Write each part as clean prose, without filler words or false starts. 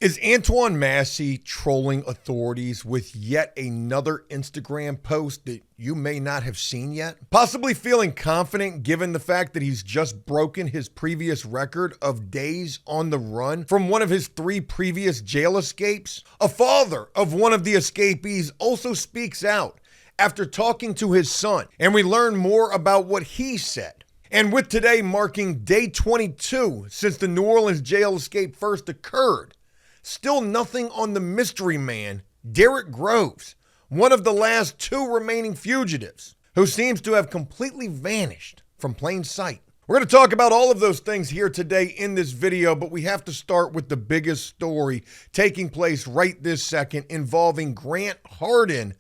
Is Antoine Massey trolling authorities with yet another Instagram post that you may not have seen yet? Possibly feeling confident given the fact that he's just broken his previous record of days on the run from one of his 3 previous jail escapes? A father of one of the escapees also speaks out after talking to his son, and we learn more about what he said. And with today marking day 22 since the New Orleans jail escape first occurred, still nothing on the mystery man, Derrick Groves, one of the last 2 remaining fugitives, who seems to have completely vanished from plain sight. We're going to talk about all of those things here today in this video, but we have to start with the biggest story taking place right this second involving Grant Harden,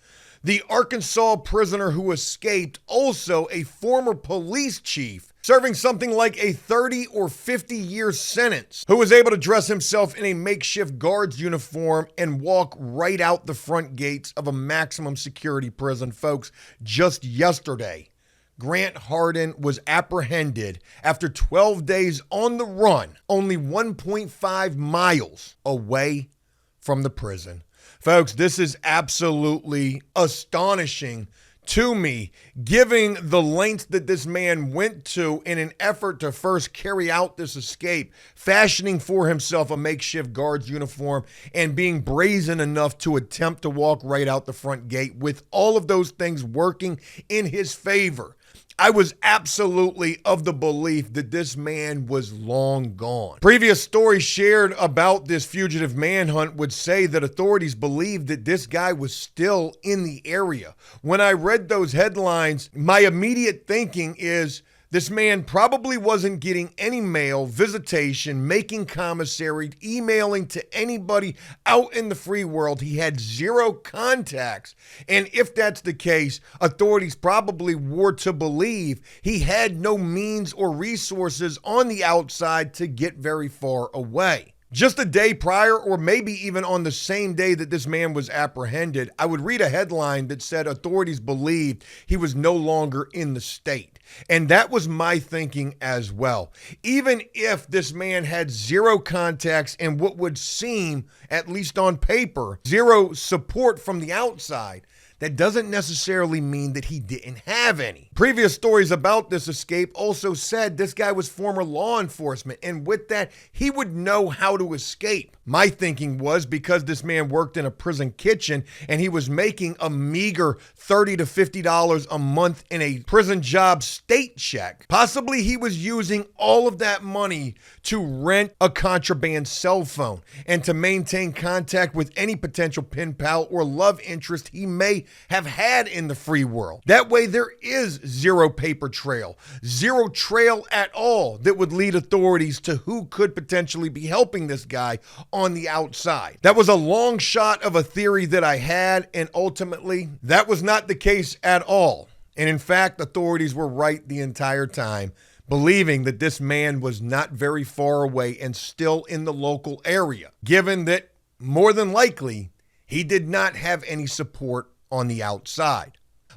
the Arkansas prisoner who escaped, also a former police chief, serving something like a 30 or 50-year sentence, who was able to dress himself in a makeshift guard's uniform and walk right out the front gates of a maximum security prison. Folks, just yesterday, Grant Harden was apprehended after 12 days on the run, only 1.5 miles away from the prison. Folks, this is absolutely astonishing to me, given the lengths that this man went to in an effort to first carry out this escape, fashioning for himself a makeshift guard's uniform and being brazen enough to attempt to walk right out the front gate with all of those things working in his favor. I was absolutely of the belief that this man was long gone. Previous stories shared about this fugitive manhunt would say that authorities believed that this guy was still in the area. When I read those headlines, my immediate thinking is this man probably wasn't getting any mail, visitation, making commissary, emailing to anybody out in the free world. He had 0 contacts. And if that's the case, authorities probably were to believe he had no means or resources on the outside to get very far away. Just a day prior, or maybe even on the same day that this man was apprehended, I would read a headline that said authorities believed he was no longer in the state. And that was my thinking as well. Even if this man had 0 contacts and what would seem, at least on paper, 0 support from the outside, that doesn't necessarily mean that he didn't have any. Previous stories about this escape also said this guy was former law enforcement, and with that, he would know how to escape. My thinking was because this man worked in a prison kitchen and he was making a meager $30 to $50 a month in a prison job state check. Possibly he was using all of that money to rent a contraband cell phone and to maintain contact with any potential pen pal or love interest he may have had in the free world. That way there is 0 paper trail, 0 trail at all that would lead authorities to who could potentially be helping this guy on the outside. That was a long shot of a theory that I had, and ultimately that was not the case at all. And in fact, authorities were right the entire time, believing that this man was not very far away and still in the local area, given that more than likely he did not have any support on the outside.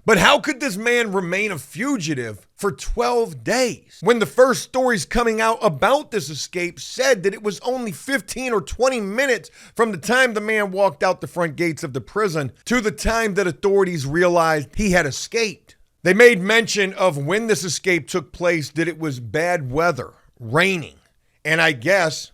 But how could this man remain a fugitive for 12 days when the first stories coming out about this escape said that it was only 15 or 20 minutes from the time the man walked out the front gates of the prison to the time that authorities realized he had escaped? They made mention of when this escape took place that it was bad weather, raining, and I guess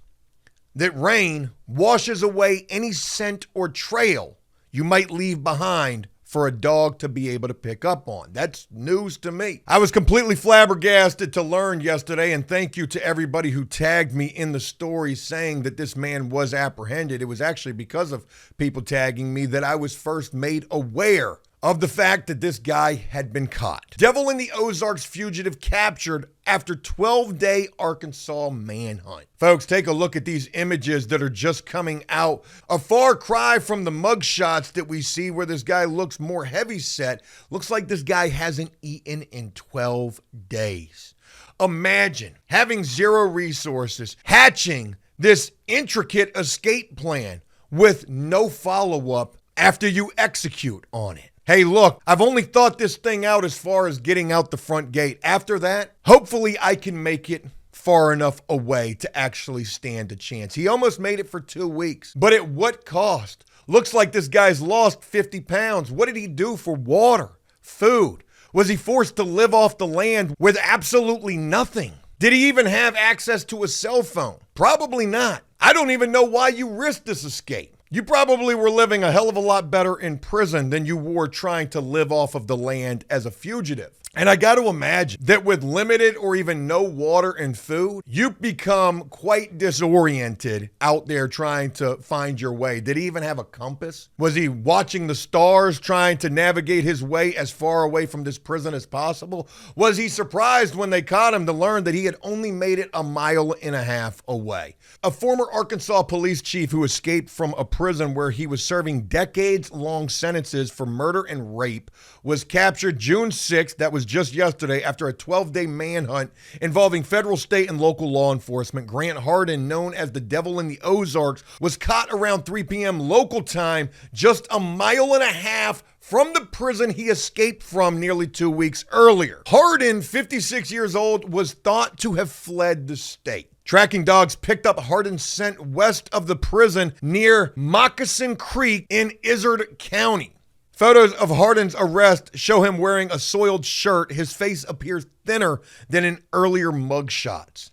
that rain washes away any scent or trail you might leave behind for a dog to be able to pick up on. That's news to me. I was completely flabbergasted to learn yesterday, and thank you to everybody who tagged me in the story saying that this man was apprehended. It was actually because of people tagging me that I was first made aware of the fact that this guy had been caught. Devil in the Ozarks fugitive captured after 12-day Arkansas manhunt. Folks, take a look at these images that are just coming out. A far cry from the mugshots that we see where this guy looks more heavyset. Looks like this guy hasn't eaten in 12 days. Imagine having 0 resources, hatching this intricate escape plan with no follow-up after you execute on it. Hey, look, I've only thought this thing out as far as getting out the front gate. After that, hopefully I can make it far enough away to actually stand a chance. He almost made it for 2 weeks, but at what cost? Looks like this guy's lost 50 pounds. What did he do for water, food? Was he forced to live off the land with absolutely nothing? Did he even have access to a cell phone? Probably not. I don't even know why you risked this escape. You probably were living a hell of a lot better in prison than you were trying to live off of the land as a fugitive. And I got to imagine that with limited or even no water and food, you become quite disoriented out there trying to find your way. Did he even have a compass? Was he watching the stars trying to navigate his way as far away from this prison as possible? Was he surprised when they caught him to learn that he had only made it 1.5 miles away? A former Arkansas police chief who escaped from a prison where he was serving decades-long sentences for murder and rape was captured June 6th, that was just yesterday, after a 12-day manhunt involving federal, state, and local law enforcement. Grant Harden, known as the Devil in the Ozarks, was caught around 3 p.m. local time, just 1.5 miles from the prison he escaped from nearly 2 weeks earlier. Harden, 56 years old, was thought to have fled the state. Tracking dogs picked up Harden's scent west of the prison near Moccasin Creek in Izard County. Photos of Harden's arrest show him wearing a soiled shirt. His face appears thinner than in earlier mugshots.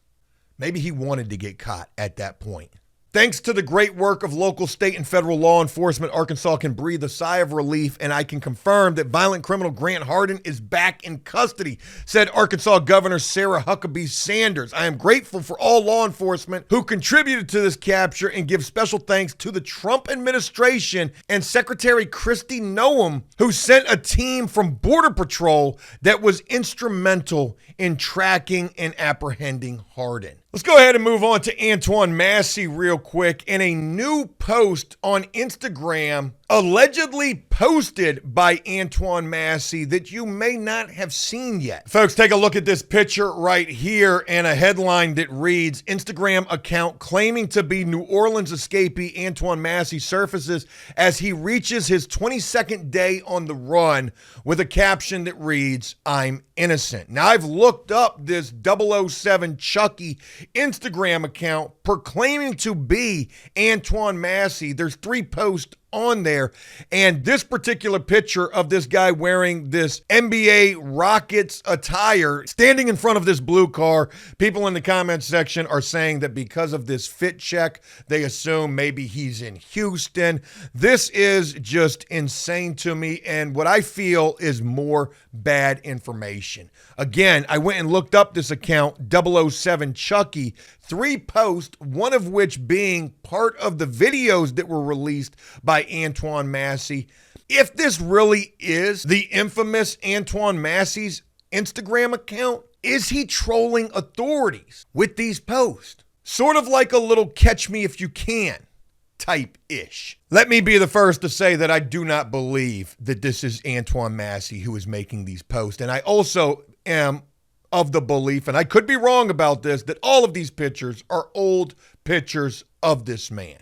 Maybe he wanted to get caught at that point. Thanks to the great work of local, state, and federal law enforcement, Arkansas can breathe a sigh of relief, and I can confirm that violent criminal Grant Harden is back in custody, said Arkansas Governor Sarah Huckabee Sanders. I am grateful for all law enforcement who contributed to this capture and give special thanks to the Trump administration and Secretary Kristi Noem, who sent a team from Border Patrol that was instrumental in tracking and apprehending Harden. Let's go ahead and move on to Antoine Massey real quick. In a new post on Instagram, allegedly posted by Antoine Massey that you may not have seen yet. Folks, take a look at this picture right here and a headline that reads, Instagram account claiming to be New Orleans escapee Antoine Massey surfaces as he reaches his 22nd day on the run, with a caption that reads, I'm innocent. Now, I've looked up this 007 Chucky Instagram account proclaiming to be Antoine Massey. There's 3 posts on there, and this particular picture of this guy wearing this NBA Rockets attire standing in front of this blue car, people in the comments section are saying that because of this fit check, they assume maybe he's in Houston. This is just insane to me, and what I feel is more bad information. Again, I went and looked up this account, 007 Chucky, 3 posts, one of which being part of the videos that were released by Antoine Massey. If this really is the infamous Antoine Massey's Instagram account, is he trolling authorities with these posts? Sort of like a little catch me if you can type-ish. Let me be the first to say that I do not believe that this is Antoine Massey who is making these posts. And I also am of the belief, and I could be wrong about this, that all of these pictures are old pictures of this man.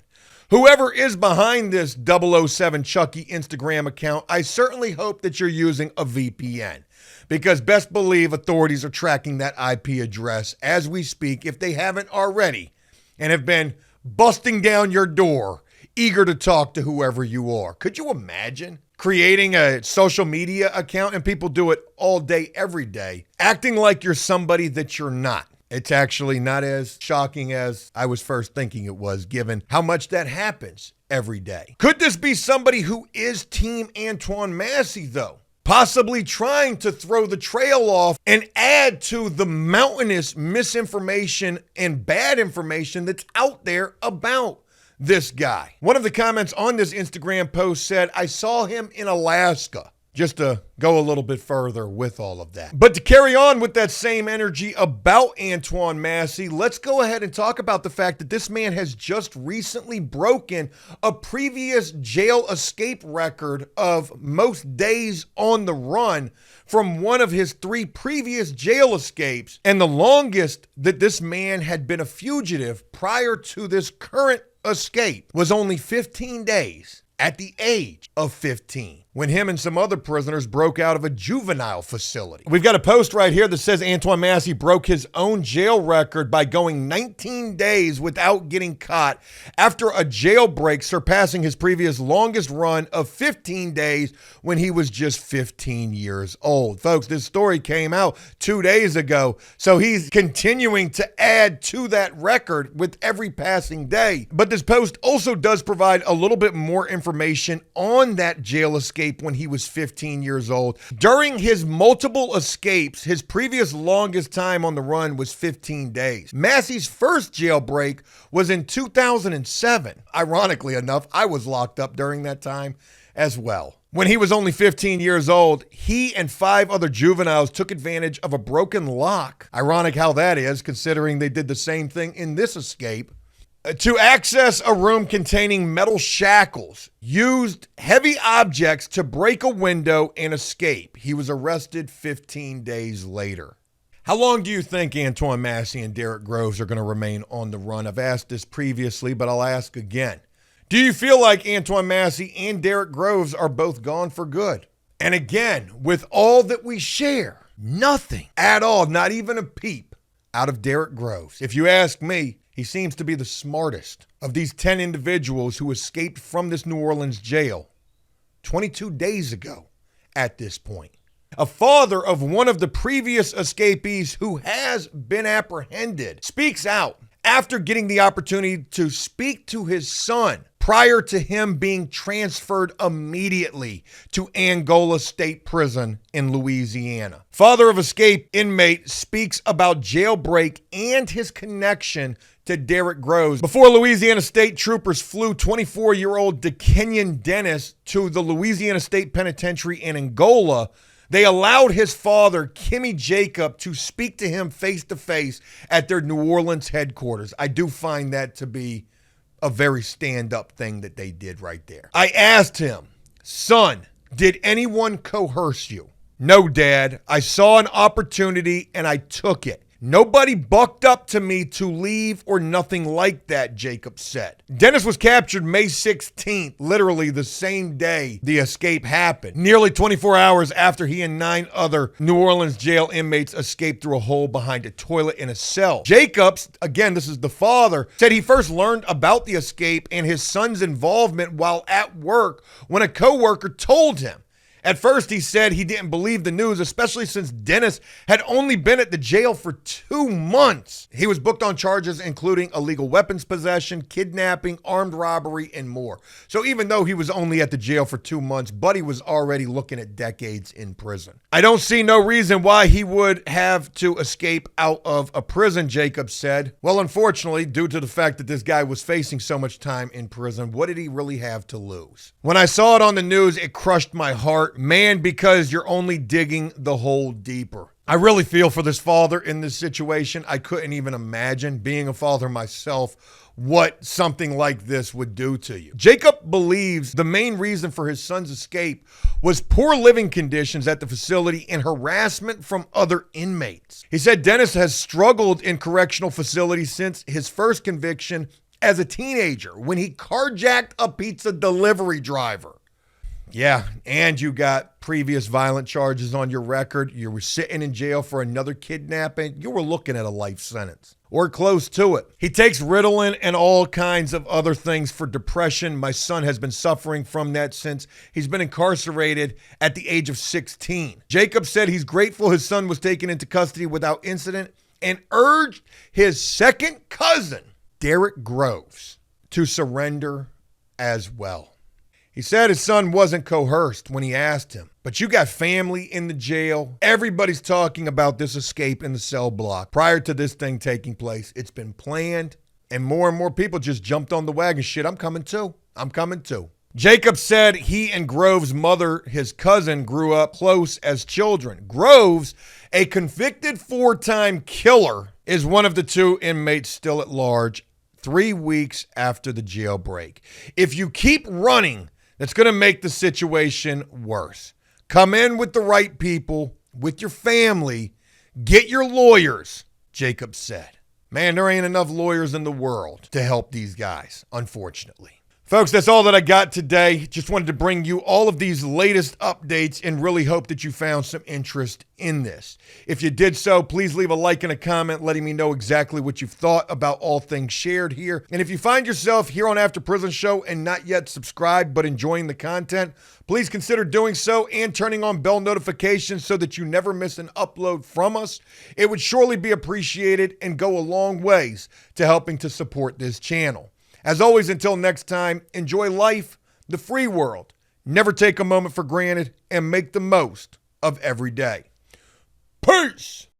Whoever is behind this 007 Chucky Instagram account, I certainly hope that you're using a VPN, because best believe authorities are tracking that IP address as we speak, if they haven't already, and have been busting down your door, eager to talk to whoever you are. Could you imagine creating a social media account, and people do it all day, every day, acting like you're somebody that you're not? It's actually not as shocking as I was first thinking it was, given how much that happens every day. Could this be somebody who is Team Antoine Massey, though? Possibly trying to throw the trail off and add to the mountainous misinformation and bad information that's out there about this guy. One of the comments on this Instagram post said, I saw him in Alaska. Just to go a little bit further with all of that. But to carry on with that same energy about Antoine Massey, let's go ahead and talk about the fact that this man has just recently broken a previous jail escape record of most days on the run from one of his 3 previous jail escapes, and the longest that this man had been a fugitive prior to this current escape was only 15 days at the age of 15. when him and some other prisoners broke out of a juvenile facility. We've got a post right here that says Antoine Massey broke his own jail record by going 19 days without getting caught after a jailbreak, surpassing his previous longest run of 15 days when he was just 15 years old. Folks, this story came out 2 days ago, so he's continuing to add to that record with every passing day. But this post also does provide a little bit more information on that jail escape when he was 15 years old. During his multiple escapes, his previous longest time on the run was 15 days. Massey's first jailbreak was in 2007. Ironically enough, I was locked up during that time as well. When he was only 15 years old, he and 5 other juveniles took advantage of a broken lock. Ironic how that is, considering they did the same thing in this escape. To access a room containing metal shackles, used heavy objects to break a window and escape. He was arrested 15 days later. How long do you think Antoine Massey and Derek Groves are going to remain on the run? I've asked this previously, but I'll ask again. Do you feel like Antoine Massey and Derek Groves are both gone for good? And again, with all that we share, nothing at all, not even a peep out of Derek Groves. If you ask me, he seems to be the smartest of these 10 individuals who escaped from this New Orleans jail 22 days ago at this point. A father of one of the previous escapees who has been apprehended speaks out after getting the opportunity to speak to his son prior to him being transferred immediately to Angola State Prison in Louisiana. Father of escape inmate speaks about jailbreak and his connection to Derek Groves. Before Louisiana State troopers flew 24-year-old Kenyan Dennis to the Louisiana State Penitentiary in Angola, they allowed his father, Kimmy Jacob, to speak to him face-to-face at their New Orleans headquarters. I do find that to be a very stand-up thing that they did right there. I asked him, son, did anyone coerce you? No, Dad. I saw an opportunity and I took it. Nobody bucked up to me to leave or nothing like that, Jacob said. Dennis was captured May 16th, literally the same day the escape happened, nearly 24 hours after he and 9 other New Orleans jail inmates escaped through a hole behind a toilet in a cell. Jacobs, again, this is the father, said he first learned about the escape and his son's involvement while at work when a coworker told him. At first, he said he didn't believe the news, especially since Dennis had only been at the jail for 2 months. He was booked on charges including illegal weapons possession, kidnapping, armed robbery, and more. So even though he was only at the jail for 2 months, Buddy was already looking at decades in prison. I don't see no reason why he would have to escape out of a prison, Jacob said. Well, unfortunately, due to the fact that this guy was facing so much time in prison, what did he really have to lose? When I saw it on the news, it crushed my heart. Man, because you're only digging the hole deeper. I really feel for this father in this situation. I couldn't even imagine, being a father myself, what something like this would do to you. Jacob believes the main reason for his son's escape was poor living conditions at the facility and harassment from other inmates. He said Dennis has struggled in correctional facilities since his first conviction as a teenager when he carjacked a pizza delivery driver. Yeah, and you got previous violent charges on your record. You were sitting in jail for another kidnapping. You were looking at a life sentence or close to it. He takes Ritalin and all kinds of other things for depression. My son has been suffering from that since he's been incarcerated at the age of 16. Jacob said he's grateful his son was taken into custody without incident and urged his second cousin, Derek Groves, to surrender as well. He said his son wasn't coerced when he asked him, but you got family in the jail. Everybody's talking about this escape in the cell block. Prior to this thing taking place, it's been planned, and more people just jumped on the wagon. Shit, I'm coming too. I'm coming too. Jacob said he and Groves' mother, his cousin, grew up close as children. Groves, a convicted 4-time killer, is one of the 2 inmates still at large 3 weeks after the jailbreak. If you keep running, that's going to make the situation worse. Come in with the right people, with your family, get your lawyers, Jacob said. Man, there ain't enough lawyers in the world to help these guys, unfortunately. Folks, that's all that I got today. Just wanted to bring you all of these latest updates and really hope that you found some interest in this. If you did so, please leave a like and a comment letting me know exactly what you've thought about all things shared here. And if you find yourself here on After Prison Show and not yet subscribed but enjoying the content, please consider doing so and turning on bell notifications so that you never miss an upload from us. It would surely be appreciated and go a long ways to helping to support this channel. As always, until next time, enjoy life, the free world. Never take a moment for granted and make the most of every day. Peace!